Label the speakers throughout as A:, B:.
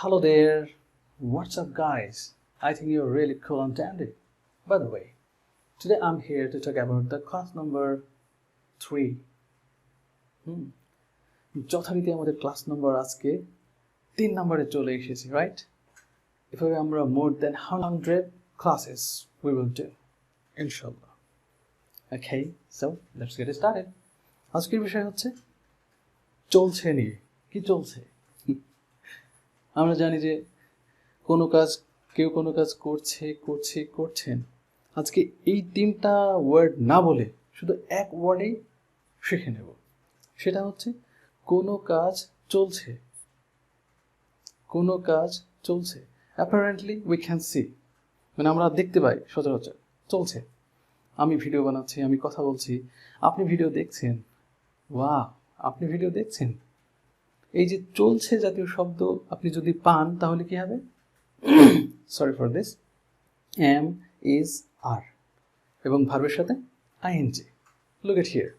A: Hello there, what's up guys? I think you're really cool and dandy. By the way, today I'm here to talk about the class number 3. যথারীতি আমাদের class number আজকে 3 নম্বরে চলে এসেছি, right? এভাবে আমরা more than 100 classes we will do, inshallah. Okay, so let's get started. আজকের বিষয় হচ্ছে চলছে নিয়ে। কি চলছে? আমরা জানি যে কেউ কোনো কাজ করছেন। আজকে এই 3টা ওয়ার্ড না বলে শুধু এক ওয়ার্ডেই শিখে নেব। সেটা হচ্ছে কোনো কাজ চলছে। অ্যাপারেন্টলি উই ক্যান সি, মানে আমরা দেখতে পাই সচরাচর চলছে। আমি ভিডিও বানাচ্ছি, আমি কথা বলছি, আপনি ভিডিও দেখছেন। ওয়াও, আপনি ভিডিও দেখছেন। এই যে চলছে জাতীয় শব্দ আপনি যদি পান তাহলে কি হবে? Sorry for this, am, is, are এবং ভার্বের সাথে ing। Look at here.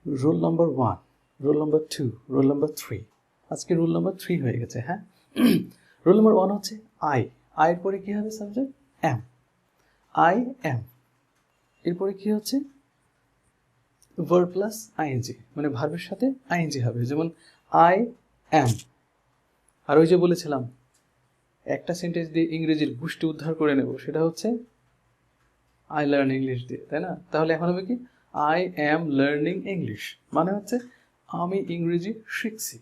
A: Rule number 1, rule number 2, rule number 3। আজকে রুল নাম্বার 3 হয়ে গেছে, হ্যাঁ? রুল নাম্বার 1 হচ্ছে আই। আয়ের পরে কি হবে? Subject am, I am। এরপরে কি হচ্ছে? ভার্ব প্লাস আইএনজি, মানে ভার্বের সাথে আইএনজি হবে, যেমন আই অ্যাম। আর ওই যে বলেছিলাম একটা সেন্টেন্স দিয়ে ইংরেজির গোষ্ঠী উদ্ধার করে নেব, সেটা হচ্ছে আই লার্ন ইংলিশ দিয়ে, তাই না? তাহলে এখন হবে কি? আই অ্যাম লার্নিং ইংলিশ, মানে হচ্ছে আমি ইংরেজি শিখছি।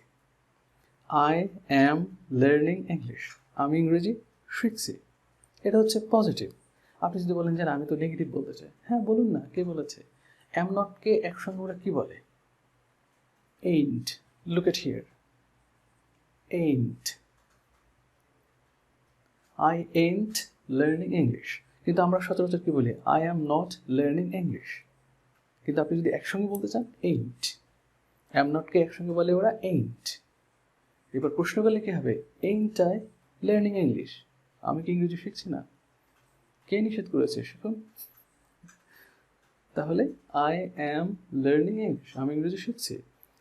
A: আই অ্যাম লার্নিং ইংলিশ, আমি ইংরেজি শিখছি। এটা হচ্ছে পজিটিভ। আপনি যদি বলেন যে আমি তো নেগেটিভ বলতে চাই, হ্যাঁ বলুন না, কে বলেছে? am not কে একসঙ্গে ওরা কি বলে? ain't। look at here, ain't। I ain't learning English, কিন্তু আমরা সচরাচর কি বলি? I am not learning English। কিন্তু আপনি যদি একসঙ্গে বলতে চান ain't, am not কে একসঙ্গে বলে ওরা ain't। এবার প্রশ্ন করলে কি হবে? ain't I learning English, আমি কি ইংরেজি শিখছি না? কে নিষেধ করেছে? শিখুন। তাহলে আই অ্যাম লার্নিং ইংলিশ, আমি ইংরেজি শিখছি।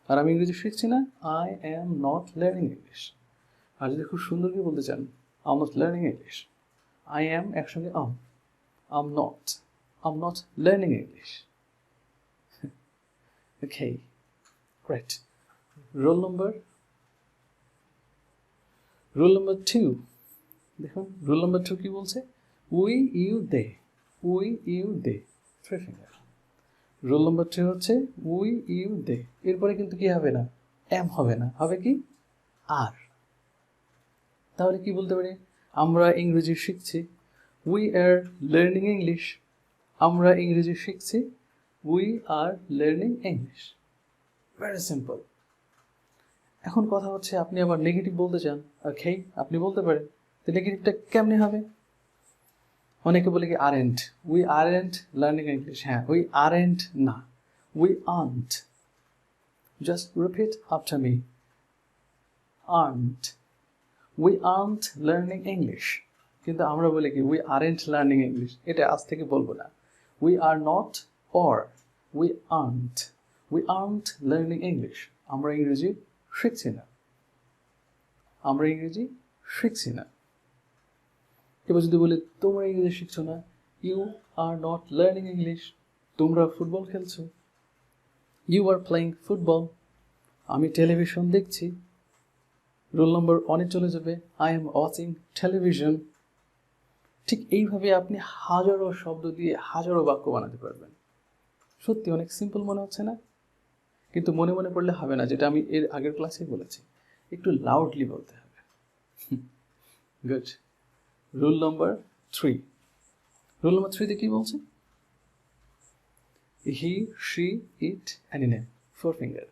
A: আর আমি ইংরেজি শিখছি না, I am not learning English. আর যদি খুব সুন্দর করে বলতে চান I am not learning English, I am একসঙ্গে am not learning English. Okay, great. Roll number 2, দেখুন রোল নাম্বার 2 কি বলছে? We you they, we you they, 3 finger. Roll number 2 হচ্ছে উই ইউ দে। এরপরে কিন্তু কি হবে না? এম হবে না, হবে কি? আর। তাহলে কি বলতে পারি? আমরা ইংরেজি শিখছি, উই আর লার্নিং ইংলিশ। আমরা ইংরেজি শিখছি, we are learning English. Very simple. এখন কথা হচ্ছে আপনি আবার নেগেটিভ বলতে চান, ওকে, আপনি বলতে পারেন। তো নেগেটিভটা কেমনে হবে? অনেকে বলে কি aren't, we aren't learning English. হ্যাঁ, উই আরেন্ট না, we aren't. Just repeat after me, aren't. We aren't learning English. কিন্তু আমরা বলি কি? We aren't learning English. এটা আজ থেকে বলবো না। We are not or we aren't learning English. আমরা ইংরেজি শিখছি না। এবার যদি বলি তোমরা ইংরেজি শিখছো না, you are not learning English. তোমরা ফুটবল খেলছো, ইউ আর প্লেইং ফুটবল। আমি টেলিভিশন দেখছি। রোল নাম্বার 1 চলে যাবে আই এম ওয়াচিং টেলিভিশন। ঠিক এইভাবে আপনি হাজারো শব্দ দিয়ে হাজারো বাক্য বানাতে পারবেন। সত্যি অনেক সিম্পল মনে হচ্ছে না? কিন্তু মনে মনে পড়লে হবে না, যেটা আমি এর আগের ক্লাসেই বলেছি, একটু লাউডলি বলতে হবে। Good. Rule number 3। Rule number 3 তে কি বলছে? He, she, it, any name, 4 finger.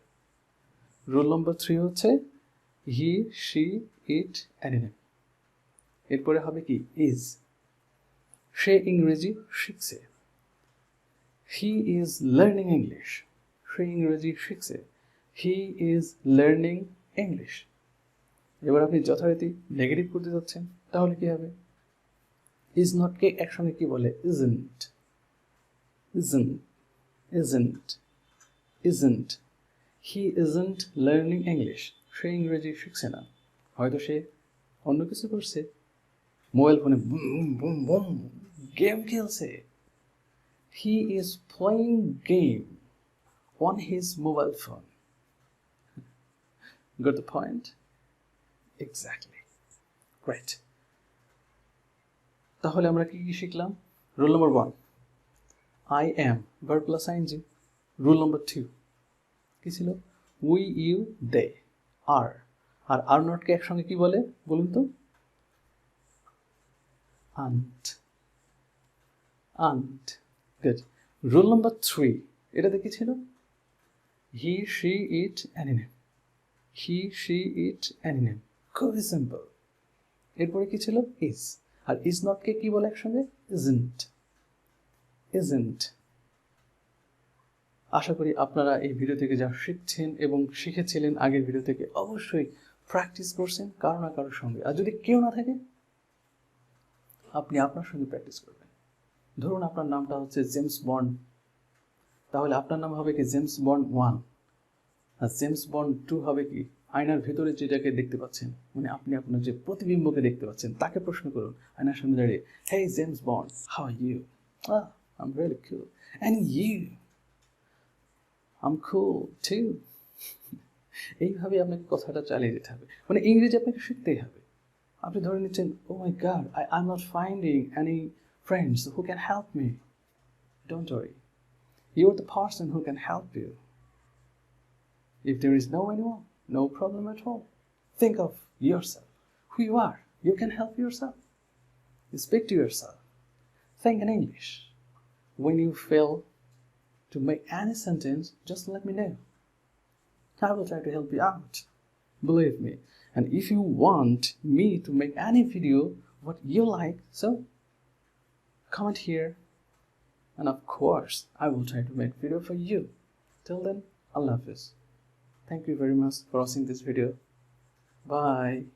A: Rule number 3 হচ্ছে he, she, it, any name. এরপরে হবে কি? ইজ। সে ইংরেজি শিখছে। He is learning English. সে ইংরেজি শিখছে। He is learning English. এবার আপনি যথারীতি নেগেটিভ করতে যাচ্ছেন, তাহলে কি হবে? ইজ নট কে একসঙ্গে কি বলে? Isn't. isn't he isn't learning English সে ইংরেজি শিখছে না হয়তো সে অন্য কিছু করছে মোবাইল ফোনে গেম খেলছে he is playing game on his mobile phone got the point exactly great তাহলে আমরা কি কি শিখলাম rule number 1 I am verb plus ing rule number 2 কি ছিল we you they are R not কে একসঙ্গে কি বলে বলুন তো aren't good rule number 3 এটাতে কি ছিল he she it anonym he she it anonym খুবই সিম্পল এরপরে কি ছিল is আর is not কে কি বলে একসঙ্গে isn't আশা করি আপনারা এই ভিডিও থেকে যা শিখছেন এবং শিখেছিলেন আগের ভিডিও থেকে অবশ্যই প্র্যাকটিস করছেন কারো না কারোর সঙ্গে আর যদি কেউ না থাকে আপনি আপনার সঙ্গে প্র্যাকটিস করবেন ধরুন আপনার নামটা হচ্ছে জেমস বন্ড তাহলে আপনার নাম হবে কি জেমস বন্ড 1 আর জেমস বন্ড 2 হবে কি আয়নার ভেতরে যেটাকে দেখতে পাচ্ছেন মানে আপনি আপনার যে প্রতিবিম্বকে দেখতে পাচ্ছেন তাকে প্রশ্ন করুন আয়নার সামনে দাঁড়িয়ে hey James Bond how are you I'm really cool and you I'm cool too এইভাবে আপনাকে কথাটা চালিয়ে যেতে হবে মানে ইংরেজি আপনাকে শিখতেই হবে আপনি ধরে নিচ্ছেন oh my god I'm not finding any friends who can help me don't worry you're the person who can help you if there is no anyone no problem at all think of yourself who you are you can help yourself you speak to yourself think in English when you fail to make any sentence just let me know I will try to help you out believe me and if you want me to make any video what you like so comment here and of course I will try to make video for you till then Allah Hafiz thank you very much for watching this video bye